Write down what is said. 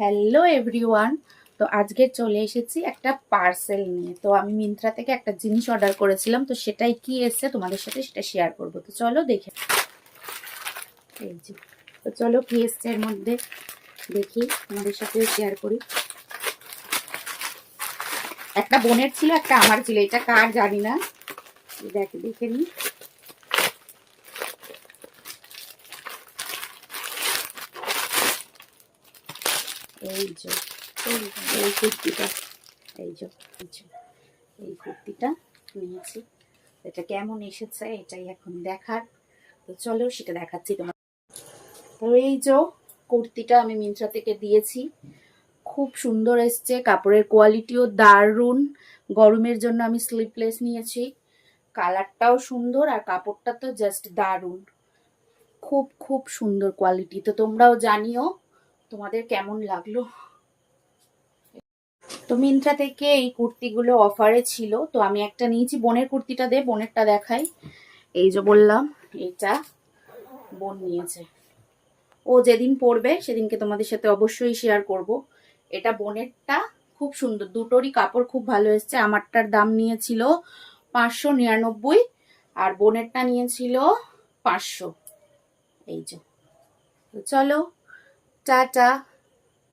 Hello everyone. তো আজকে চলে এসেছি একটা পার্সেল নিয়ে। তো আমি মিন্ত্রা থেকে একটা জিনিস অর্ডার করেছিলাম, তো সেটাই কি এসেছে তোমাদের সাথে সেটা শেয়ার করব। তো চলো দেখে এই যে, তো চলো কি এসছে এর মধ্যে দেখি, তোমাদের সাথে শেয়ার করি। একটা বোনের ছিল, একটা আমার ছিল, এটা কার জানি না, দেখে নি। এই যে এই কুর্তিটা, এই যে এই কুর্তিটা নিয়েছি। এটা কেমন এসেছে এটাই এখন দেখার। তো চলো সেটা দেখাচ্ছি তোমার। তো এই যে কুর্তিটা আমি মিন্ত্রা থেকে দিয়েছি, খুব সুন্দর এসছে, কাপড়ের কোয়ালিটিও দারুণ। গরমের জন্য আমি স্লিপলেস নিয়েছি, কালারটাও সুন্দর আর কাপড়টা তো জাস্ট দারুণ, খুব খুব সুন্দর কোয়ালিটি। তো তোমরাও জানিও তোমাদের কেমন লাগলো। তো মিন্ত্রা থেকে এই কুর্তিগুলো অফারে ছিল, তো আমি একটা নিয়েছি। বোনের কুর্তিটা বোনেরটা দেখাই। এই যে বললাম, এটা বোন নিয়েছে, ও যেদিন পরবে সেদিনকে তোমাদের সাথে অবশ্যই শেয়ার করব। এটা বোনেরটা, খুব সুন্দর, দুটোরই কাপড় খুব ভালো এসছে। আমারটার দাম নিয়েছিল 599 আর বোনেরটা নিয়েছিল 500। এই যে, তো চলো টাটা।